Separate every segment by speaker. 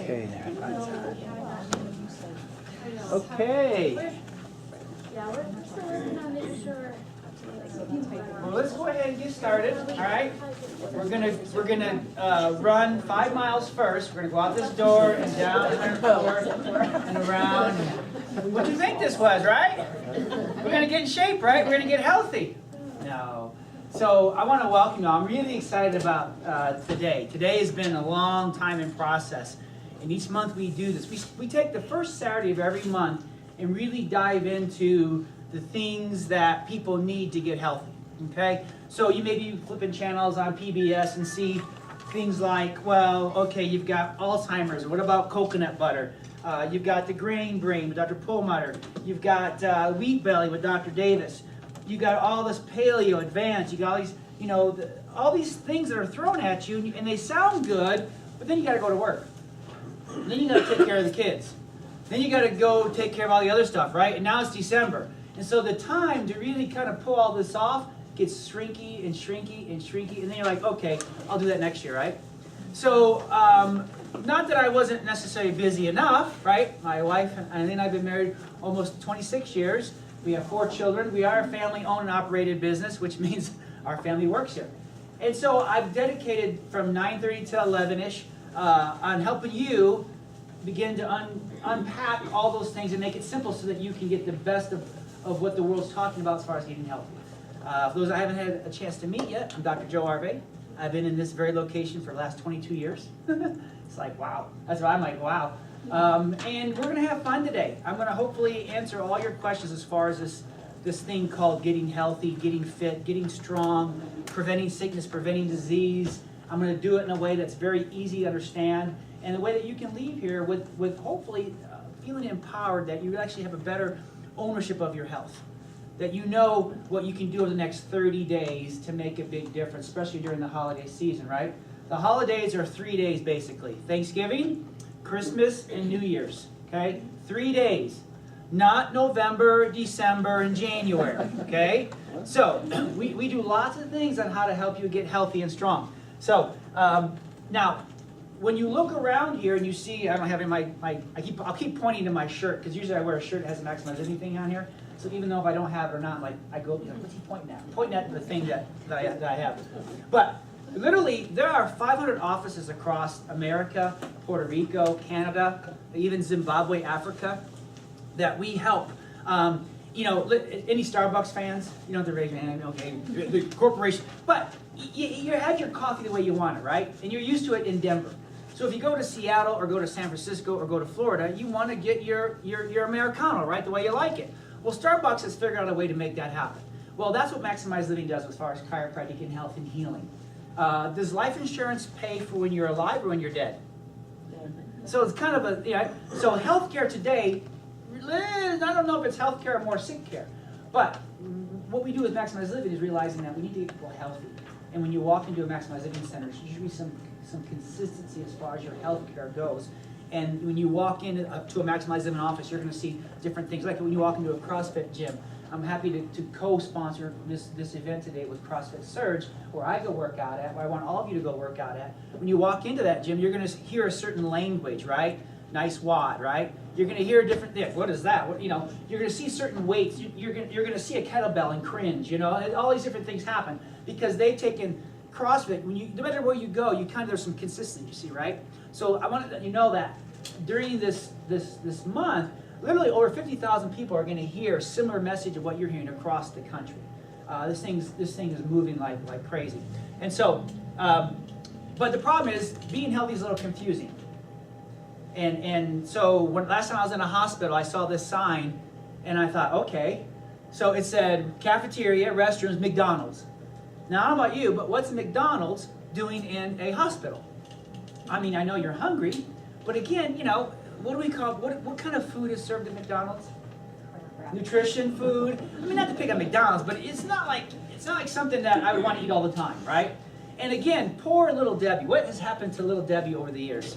Speaker 1: Okay, there. Okay.
Speaker 2: Yeah, we're still working on making sure.
Speaker 1: Well, let's go ahead and get started. All right. We're gonna run 5 miles first. We're gonna go out this door and down and forward and around. What do you think this was, right? We're gonna get in shape, right? We're gonna get healthy. No. So I want to welcome you. I'm really excited about today. Today has been a long time in process, and each month we do this. We take the first Saturday of every month and really dive into the things that people need to get healthy. Okay, so you may be flipping channels on PBS and see things like, well, okay, you've got Alzheimer's. What about coconut butter? You've got the grain brain with Dr. Perlmutter. You've got wheat belly with Dr. Davis. You got all this paleo advanced. You got all these, all these things that are thrown at you, and they sound good, but then you got to go to work. And then you got to take care of the kids. Then you got to go take care of all the other stuff, right? And now it's December, and so the time to really kind of pull all this off gets shrinky and shrinky and shrinky, and then you're like, okay, I'll do that next year, right? So, not that I wasn't necessarily busy enough, right? My wife and I've been married almost 26 years. We have 4 children. We are a family-owned and operated business, which means our family works here. And so I've dedicated from 9:30 to 11-ish on helping you begin to unpack all those things and make it simple so that you can get the best of what the world's talking about as far as getting healthy. For those I haven't had a chance to meet yet, I'm Dr. Joe Arve. I've been in this very location for the last 22 years. It's like, wow. That's why I'm like, wow. And we're going to have fun today. I'm going to hopefully answer all your questions as far as this thing called getting healthy, getting fit, getting strong, preventing sickness, preventing disease. I'm going to do it in a way that's very easy to understand, and a way that you can leave here with hopefully feeling empowered that you actually have a better ownership of your health. That you know what you can do over the next 30 days to make a big difference, especially during the holiday season, right? The holidays are 3 days basically. Thanksgiving, Christmas, and New Year's, okay? 3 days. Not November, December, and January, okay? So, we do lots of things on how to help you get healthy and strong. So, now, when you look around here and you see, I don't have any I'll keep pointing to my shirt, because usually I wear a shirt that has a Maximize Anything on here. So even though if I don't have it or not, I go, what's he pointing at? I'm pointing at the thing that I have. But literally, there are 500 offices across America, Puerto Rico, Canada, even Zimbabwe, Africa, that we help. Any Starbucks fans? You don't have to raise your hand, okay, the corporation. But you had your coffee the way you want it, right? And you're used to it in Denver. So if you go to Seattle or go to San Francisco or go to Florida, you want to get your Americano, right, the way you like it. Well, Starbucks has figured out a way to make that happen. Well, that's what Maximize Living does as far as chiropractic and health and healing. Does life insurance pay for when you're alive or when you're dead? So it's kind of so healthcare today, I don't know if it's healthcare or more sick care. But what we do with Maximize Living is realizing that we need to get people healthy. And when you walk into a Maximize Living center, there should be some consistency as far as your healthcare goes. And when you walk into to a Maximize Living office, you're going to see different things. Like when you walk into a CrossFit gym, I'm happy to co-sponsor this event today with CrossFit Surge, where I go work out at, where I want all of you to go work out at. When you walk into that gym, you're going to hear a certain language, right? Nice wad, right? You're going to hear a different thing. What is that? You're going to see certain weights. You're going to see a kettlebell and cringe. And all these different things happen because they've taken CrossFit. No matter where you go, there's some consistency, right? So I want to let you know that during this month, literally over 50,000 people are going to hear a similar message of what you're hearing across the country. This thing is moving like crazy. And so, but the problem is being healthy is a little confusing. And so last time I was in a hospital, I saw this sign, and I thought, okay. So it said cafeteria, restrooms, McDonald's. Now I don't know about you, but what's McDonald's doing in a hospital? I mean, I know you're hungry, but again, what do we call, what kind of food is served at McDonald's? Nutrition food. I mean, not to pick on McDonald's, but it's not like something that I would want to eat all the time, right? And again, poor little Debbie. What has happened to little Debbie over the years?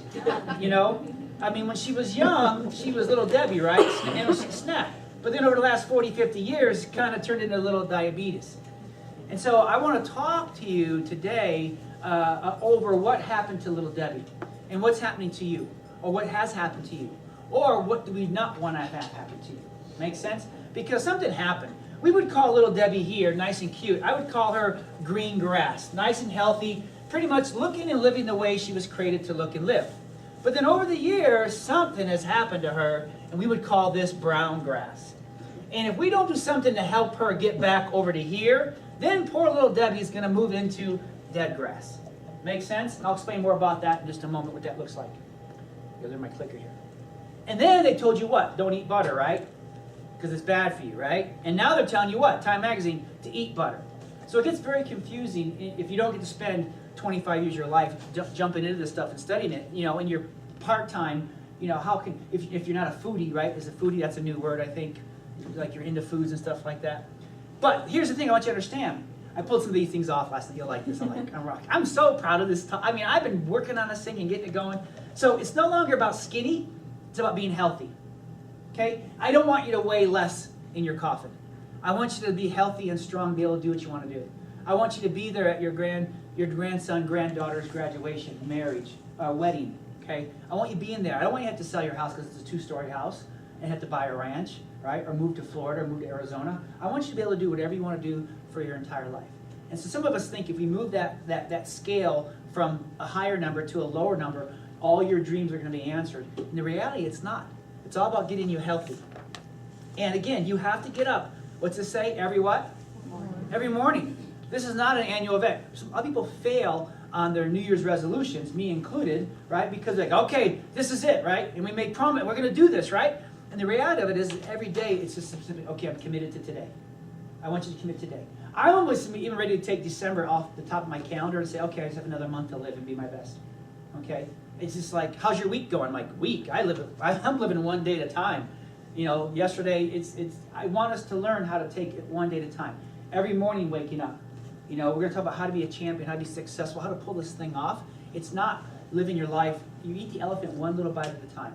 Speaker 1: I mean, when she was young, she was little Debbie, right? And it was a snack. But then over the last 40, 50 years, it kind of turned into little diabetes. And so I want to talk to you today over what happened to little Debbie and what's happening to you. or what has happened to you, or what do we not want to have happen to you. Make sense? Because something happened. We would call little Debbie here nice and cute. I would call her green grass, nice and healthy, pretty much looking and living the way she was created to look and live. But then over the years, something has happened to her, and we would call this brown grass. And if we don't do something to help her get back over to here, then poor little Debbie is going to move into dead grass. Make sense? I'll explain more about that in just a moment, what that looks like. There's my clicker here. And then they told you what? Don't eat butter, right? Because it's bad for you, right? And now they're telling you what? Time Magazine, to eat butter. So it gets very confusing if you don't get to spend 25 years of your life jumping into this stuff and studying it, you know, and you're part-time, you know, how can, if you're not a foodie, right? Is a foodie, that's a new word, I think, like you're into foods and stuff like that. But here's the thing I want you to understand. I pulled some of these things off last night. You'll like this. I'm so proud of this. I mean, I've been working on this thing and getting it going. So it's no longer about skinny. It's about being healthy. Okay? I don't want you to weigh less in your coffin. I want you to be healthy and strong, be able to do what you want to do. I want you to be there at your grandson, granddaughter's graduation, marriage, wedding. Okay? I want you being there. I don't want you to have to sell your house because it's a 2-story house and have to buy a ranch, right? Or move to Florida or move to Arizona. I want you to be able to do whatever you want to do for your entire life. And so some of us think if we move that scale from a higher number to a lower number, all your dreams are going to be answered. In the reality, it's not. It's all about getting you healthy. And again, you have to get up. What's it say? Every what? Every morning. This is not an annual event. So a lot of people fail on their New Year's resolutions, me included, right? Because they're like, okay, this is it, right? And we make promise, we're going to do this, right? And the reality of it is every day it's just simply, okay, I'm committed to today. I want you to commit today. I'm almost even ready to take December off the top of my calendar and say, okay, I just have another month to live and be my best. Okay? It's just like, how's your week going? I'm like, week? I'm living one day at a time. You know, yesterday, I want us to learn how to take it one day at a time. Every morning waking up. You know, we're going to talk about how to be a champion, how to be successful, how to pull this thing off. It's not living your life. You eat the elephant one little bite at a time.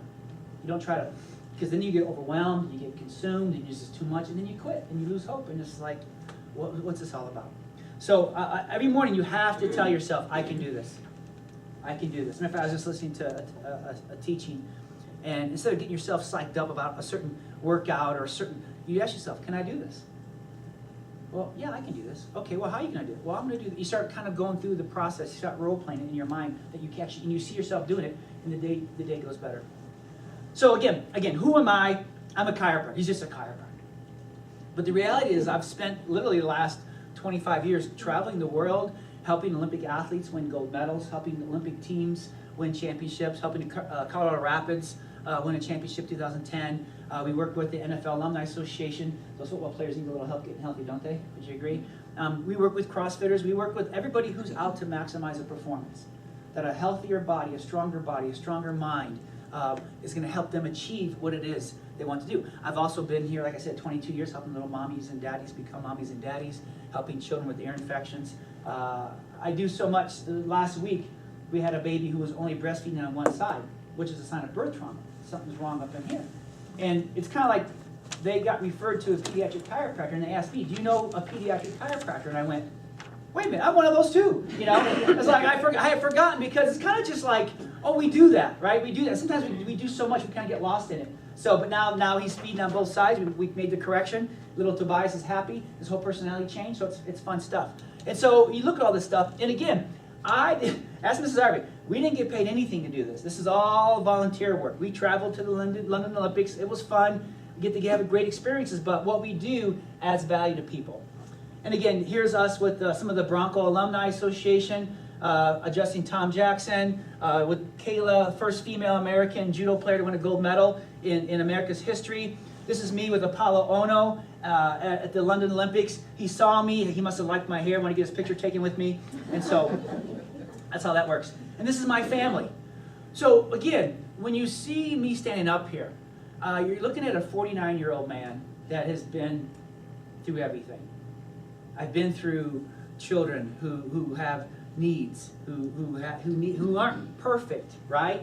Speaker 1: You don't try to, because then you get overwhelmed, you get consumed, and it's just too much, and then you quit, and you lose hope, and it's like, what's this all about? So every morning you have to tell yourself, I can do this. I can do this. And if I was just listening to a teaching, and instead of getting yourself psyched up about a certain workout or a certain, you ask yourself, can I do this? Well, yeah, I can do this. Okay, well, how are you going to do it? Well, I'm going to do it. You start kind of going through the process. You start role-playing it in your mind that you catch, and you see yourself doing it, and the day goes better. So again, who am I? I'm a chiropractor. He's just a chiropractor. But the reality is I've spent literally the last 25 years traveling the world, helping Olympic athletes win gold medals, helping Olympic teams win championships, helping Colorado Rapids win a championship 2010. We work with the NFL Alumni Association. Those football players need a little help getting healthy, don't they? Would you agree? We work with CrossFitters. We work with everybody who's out to maximize a performance. That a healthier body, a stronger mind is going to help them achieve what it is they want to do. I've also been here, like I said, 22 years, helping little mommies and daddies become mommies and daddies, helping children with ear infections. I do so much. Last week, we had a baby who was only breastfeeding on one side, which is a sign of birth trauma. Something's wrong up in here. And it's kind of like they got referred to as pediatric chiropractor, and they asked me, do you know a pediatric chiropractor? And I went, wait a minute, I'm one of those too. You know, it's like I had forgotten, because it's kind of just like, oh, we do that, right? We do that. Sometimes we do so much we kind of get lost in it. So, but now he's feeding on both sides. We made the correction. Little Tobias is happy. His whole personality changed, so it's fun stuff. And so you look at all this stuff, and again, ask Mrs. Harvey, we didn't get paid anything to do this. This is all volunteer work. We traveled to the London Olympics. It was fun. We get to have great experiences, but what we do adds value to people. And again, here's us with some of the Bronco Alumni Association, addressing Tom Jackson, with Kayla, first female American judo player to win a gold medal in America's history. This is me with Apollo Ono at the London Olympics. He saw me. He must have liked my hair, wanted to get his picture taken with me. And so that's how that works. And this is my family. So again, when you see me standing up here, you're looking at a 49-year-old man that has been through everything. I've been through children who have needs, who aren't perfect, right?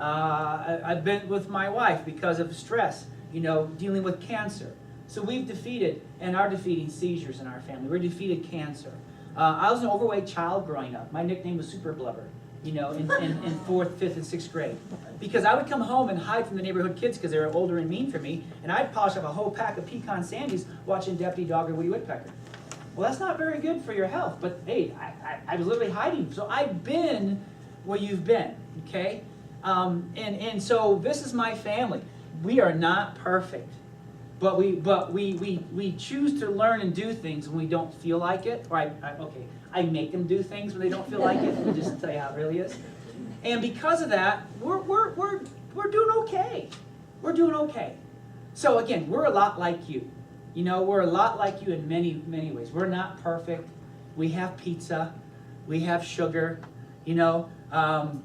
Speaker 1: I've been with my wife because of stress, you know, dealing with cancer. So we've defeated and are defeating seizures in our family. We're defeated cancer. I was an overweight child growing up. My nickname was Super Blubber. you know, in 4th, 5th, and 6th grade. Because I would come home and hide from the neighborhood kids because they were older and mean for me, and I'd polish up a whole pack of pecan sandies watching Deputy Dog or Woody Woodpecker. Well, that's not very good for your health, but hey, I was literally hiding. So I've been where you've been, okay? And so this is my family. We are not perfect, but we choose to learn and do things when we don't feel like it. Or I make them do things when they don't feel like it. Just to tell you how it really is. And because of that, we're doing okay. We're doing okay. So again, we're a lot like you. You know, we're a lot like you in many, many ways. We're not perfect. We have pizza. We have sugar. You know, I'm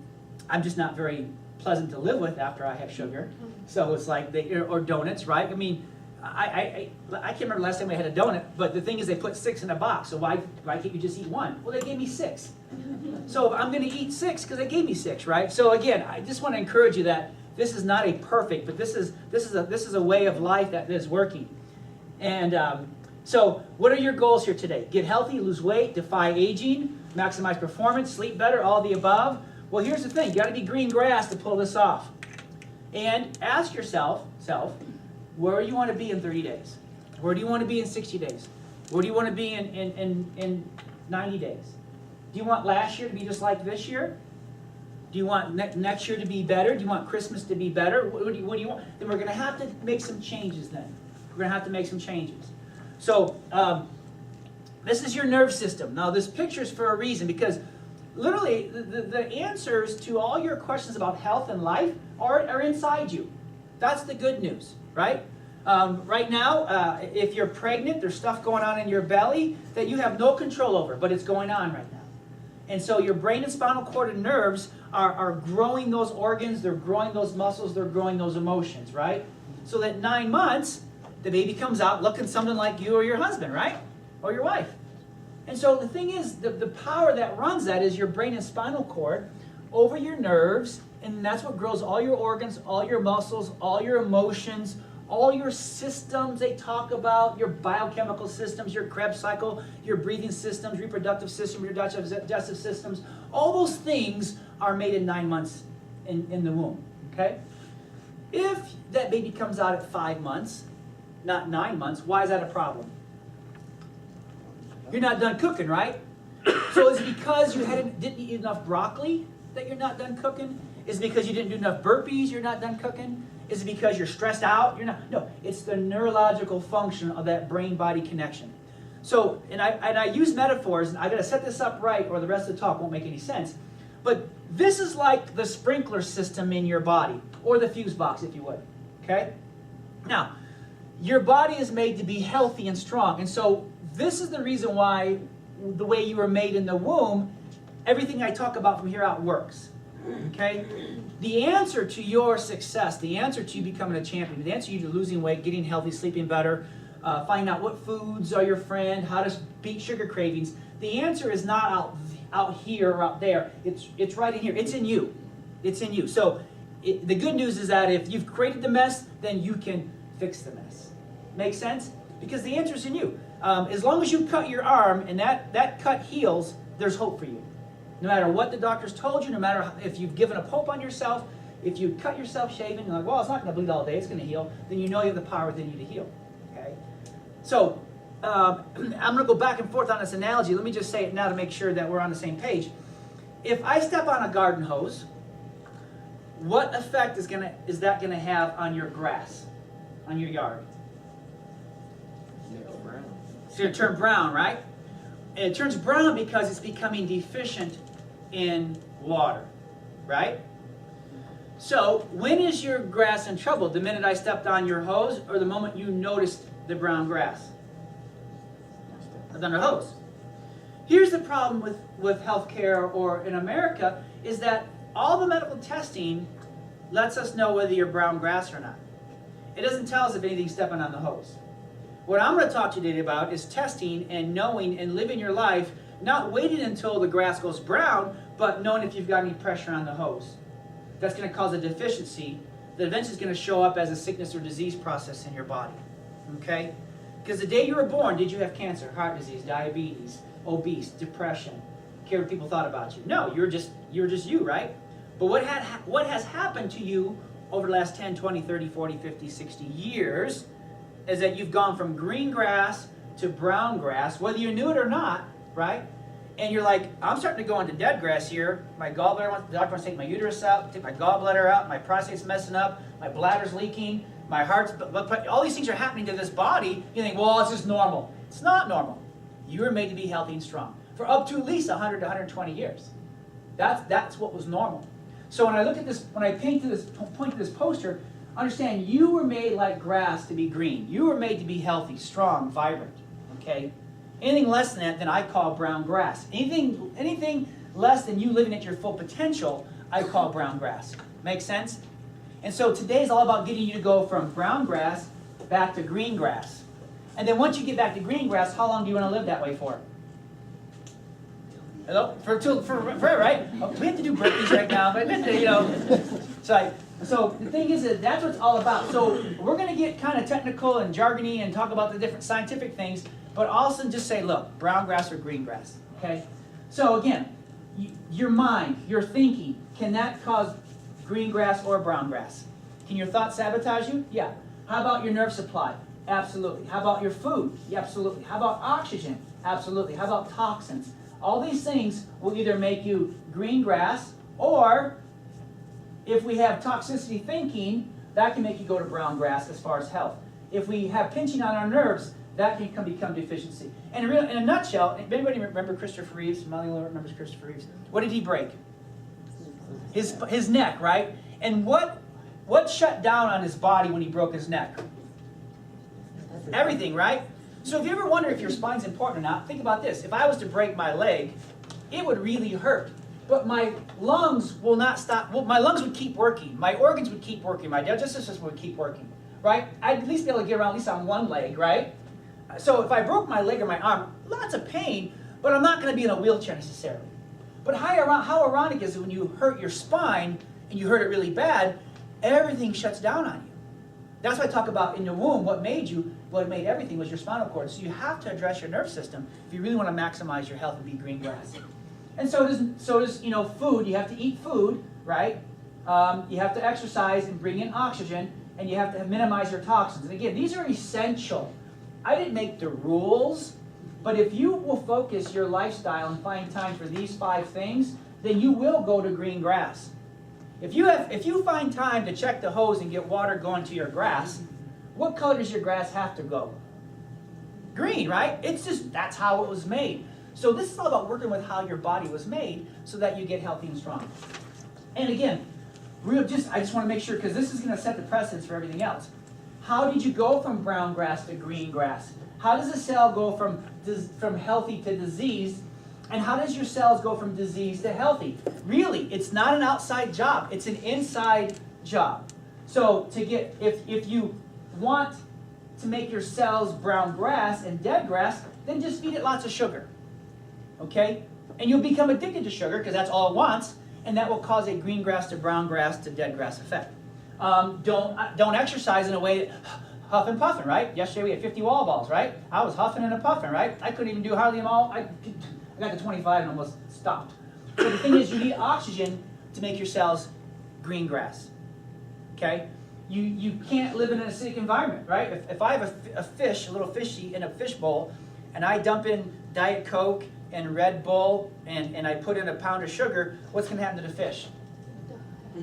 Speaker 1: just not very pleasant to live with after I have sugar. So it's like, or donuts, right? I mean, I can't remember the last time I had a donut, but the thing is they put 6 in a box, so why can't you just eat 1? Well, they gave me 6. So I'm going to eat 6 because they gave me 6, right? So again, I just want to encourage you that this is not a perfect, but this is a way of life that is working. And so what are your goals here today? Get healthy, lose weight, defy aging, maximize performance, sleep better, all the above. Well, here's the thing. You got to be green grass to pull this off. And ask yourself, where do you want to be in 30 days? Where do you want to be in 60 days? Where do you want to be in 90 days? Do you want last year to be just like this year? Do you want next year to be better? Do you want Christmas to be better? What do you want? Then we're going to have to make some changes then. We're going to have to make some changes. So this is your nerve system. Now this picture is for a reason because literally the answers to all your questions about health and life are inside you. That's the good news, right? Right now, if you're pregnant, there's stuff going on in your belly that you have no control over, but it's going on right now. And so your brain and spinal cord and nerves are growing those organs, they're growing those muscles, they're growing those emotions, right? So that 9 months, the baby comes out looking something like you or your husband, right? Or your wife. And so the thing is, the power that runs that is your brain and spinal cord over your nerves, and that's what grows all your organs, all your muscles, all your emotions, all your systems they talk about, your biochemical systems, your Krebs cycle, your breathing systems, reproductive system, your digestive systems. All those things are made in 9 months in the womb, okay? If that baby comes out at 5 months, not 9 months, why is that a problem? You're not done cooking, right? So is it because you didn't eat enough broccoli that you're not done cooking? Is it because you didn't do enough burpees you're not done cooking? Is it because you're stressed out? You're not. No, it's the neurological function of that brain-body connection. So, and I use metaphors, and I got to set this up right or the rest of the talk won't make any sense. But this is like the sprinkler system in your body, or the fuse box, if you would, okay? Now, your body is made to be healthy and strong, and so this is the reason why the way you were made in the womb, everything I talk about from here out works. Okay? The answer to your success, the answer to you becoming a champion, the answer to you to losing weight, getting healthy, sleeping better, finding out what foods are your friend, how to beat sugar cravings, the answer is not out here or out there. It's right in here. It's in you. It's in you. So the good news is that if you've created the mess, then you can fix the mess. Make sense? Because the answer's in you. As long as you cut your arm and that cut heals, there's hope for you. No matter what the doctors told you, no matter if you've given up hope on yourself, if you cut yourself shaving, you're like, well, it's not going to bleed all day, it's going to heal, then you know you have the power within you to heal. Okay? So, I'm going to go back and forth on this analogy. Let me just say it now to make sure that we're on the same page. If I step on a garden hose, what effect is that going to have on your grass, on your yard? It's going to turn brown, right? And it turns brown because it's becoming deficient in water, right? So when is your grass in trouble? The minute I stepped on your hose or the moment you noticed the brown grass? On the hose. Here's the problem with healthcare or in America is that all the medical testing lets us know whether you're brown grass or not. It doesn't tell us if anything's stepping on the hose. What I'm going to talk to you today about is testing and knowing and living your life, not waiting until the grass goes brown, but knowing if you've got any pressure on the hose. That's going to cause a deficiency that eventually is going to show up as a sickness or disease process in your body. Okay? Because the day you were born, did you have cancer, heart disease, diabetes, obese, depression, care what people thought about you. No, you're just you, right? But what has happened to you over the last 10, 20, 30, 40, 50, 60 years is that you've gone from green grass to brown grass, whether you knew it or not, right? And you're like, I'm starting to go into dead grass here. My gallbladder, the doctor wants to take my uterus out, take my gallbladder out, my prostate's messing up, my bladder's leaking, my heart's, but all these things are happening to this body. You think, well, it's just normal. It's not normal. You were made to be healthy and strong for up to at least 100 to 120 years. That's what was normal. So when I look at this, when I point to this poster, understand you were made like grass to be green. You were made to be healthy, strong, vibrant. Okay? Anything less than that, then I call brown grass. Anything less than you living at your full potential, I call brown grass. Make sense? And so today is all about getting you to go from brown grass back to green grass. And then once you get back to green grass, how long do you want to live that way for? Hello? Forever, right? Oh, we have to do burpees right now, but you know. So the thing is that that's what it's all about. So we're going to get kind of technical and jargony and talk about the different scientific things, but also just say, look, brown grass or green grass, okay? So again, your mind, your thinking, can that cause green grass or brown grass? Can your thoughts sabotage you? Yeah. How about your nerve supply? Absolutely. How about your food? Yeah, absolutely. How about oxygen? Absolutely. How about toxins? All these things will either make you green grass, or if we have toxicity thinking, that can make you go to brown grass as far as health. If we have pinching on our nerves, that can become deficiency. And in a nutshell, anybody remember Christopher Reeves? Molly remembers Christopher Reeves. What did he break? His neck, right? And what shut down on his body when he broke his neck? Everything, right? So if you ever wonder if your spine's important or not, think about this. If I was to break my leg, it would really hurt. But my lungs will not stop. Well, my lungs would keep working. My organs would keep working. My digestive system would keep working, right? I'd at least be able to get around at least on one leg, right? So if I broke my leg or my arm, lots of pain, but I'm not going to be in a wheelchair necessarily. But how ironic is it when you hurt your spine and you hurt it really bad, everything shuts down on you. That's why I talk about in the womb, what made everything was your spinal cord. So you have to address your nerve system if you really want to maximize your health and be green grass. And so does food. You have to eat food, right? You have to exercise and bring in oxygen, and you have to minimize your toxins. And again, these are essential. I didn't make the rules, but if you will focus your lifestyle and find time for these 5 things, then you will go to green grass. If you find time to check the hose and get water going to your grass, what color does your grass have to go? Green, right? That's how it was made. So this is all about working with how your body was made so that you get healthy and strong. And again, I just want to make sure, because this is going to set the precedence for everything else. How did you go from brown grass to green grass? How does a cell go from healthy to diseased? And how does your cells go from diseased to healthy? Really, it's not an outside job. It's an inside job. So if you want to make your cells brown grass and dead grass, then just feed it lots of sugar. Okay? And you'll become addicted to sugar because that's all it wants, and that will cause a green grass to brown grass to dead grass effect. Don't exercise in a way that huff and puffing, right? Yesterday we had 50 wall balls, right? I was huffing and puffing, right? I couldn't even do hardly them all. I got to 25 and almost stopped. So the thing is, you need oxygen to make your cells green grass. Okay? You can't live in an acidic environment, right? If I have a little fishy in a fish bowl, and I dump in Diet Coke and Red Bull, and I put in a pound of sugar, what's going to happen to the fish?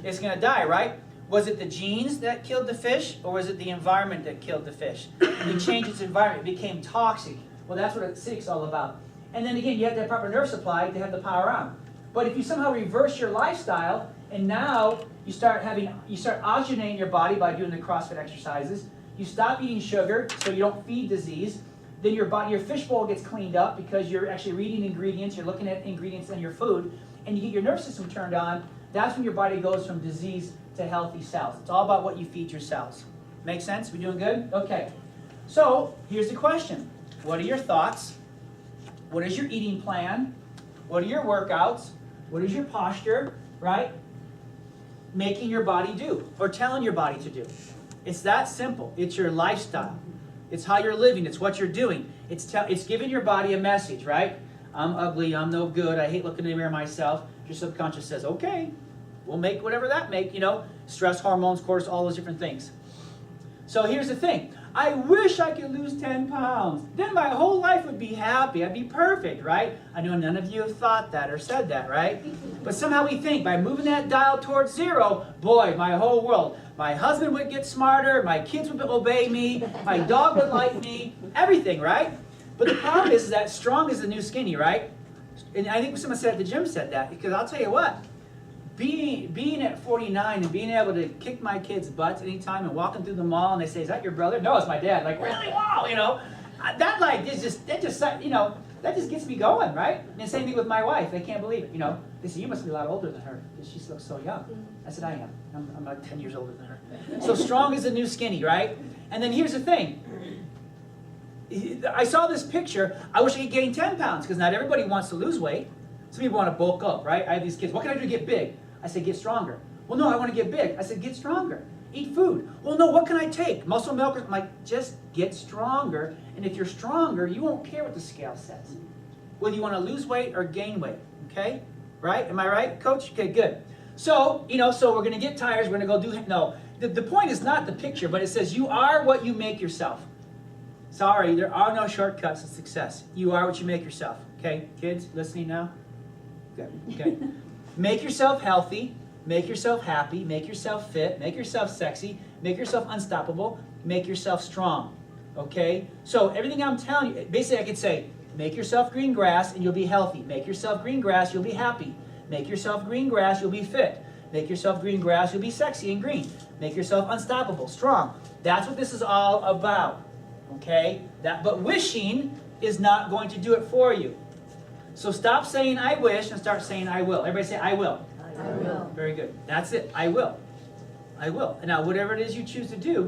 Speaker 1: It's going to die, right? Was it the genes that killed the fish, or was it the environment that killed the fish? We changed its environment. It became toxic. Well, that's what acidic's all about. And then again, you have to have proper nerve supply to have the power on. But if you somehow reverse your lifestyle, and now you start oxygenating your body by doing the CrossFit exercises, you stop eating sugar so you don't feed disease, then your fish bowl gets cleaned up because you're actually reading ingredients, you're looking at ingredients in your food, and you get your nerve system turned on. That's when your body goes from disease to healthy cells. It's all about what you feed your cells. Make sense? We doing good? Okay. So here's the question. What are your thoughts? What is your eating plan? What are your workouts? What is your posture, right? Making your body do, or telling your body to do. It's that simple. It's your lifestyle. It's how you're living. It's what you're doing. It's giving your body a message, right? I'm ugly, I'm no good, I hate looking in the mirror myself. Your subconscious says, okay, we'll make whatever that make, you know, stress hormones, cortisol, all those different things. So here's the thing. I wish I could lose 10 pounds. Then my whole life would be happy. I'd be perfect, right? I know none of you have thought that or said that, right? But somehow we think by moving that dial towards 0, boy, my whole world. My husband would get smarter, my kids would obey me, my dog would like me, everything, right? But the problem is that strong is the new skinny, right? And I think someone said at the gym said that, because I'll tell you what, being at 49 and being able to kick my kids' butts anytime and walking through the mall and they say, is that your brother? No, it's my dad. Like, really? Wow, you know, that just gets me going, right? And same thing with my wife. They can't believe it, you know. They say, you must be a lot older than her. She looks so young. I said, I am. I'm like 10 years older than her. So strong is the new skinny, right? And then here's the thing. I saw this picture. I wish I could gain 10 pounds because not everybody wants to lose weight. Some people want to bulk up, right? I have these kids. What can I do to get big? I said, get stronger. Well, no, I want to get big. I said, get stronger. Eat food. Well, no, what can I take? Muscle milk? I'm like, just get stronger. And if you're stronger, you won't care what the scale says. Whether you want to lose weight or gain weight, okay? Right? Am I right, Coach? Okay, good. So, so we're going to get tires. We're going to go do, no. The point is not the picture, but it says you are what you make yourself. Sorry, there are no shortcuts to success. You are what you make yourself. Okay, kids, listening now? Good, okay. Make yourself healthy, make yourself happy, make yourself fit, make yourself sexy, make yourself unstoppable, make yourself strong. Okay? So everything I'm telling you, basically I could say, make yourself green grass and you'll be healthy. Make yourself green grass, you'll be happy. Make yourself green grass, you'll be fit. Make yourself green grass, you'll be sexy and green. Make yourself unstoppable, strong. That's what this is all about. Okay? But wishing is not going to do it for you. So stop saying I wish and start saying I will. Everybody say I will.
Speaker 2: I will.
Speaker 1: Very good. That's it. I will. I will. And now whatever it is you choose to do,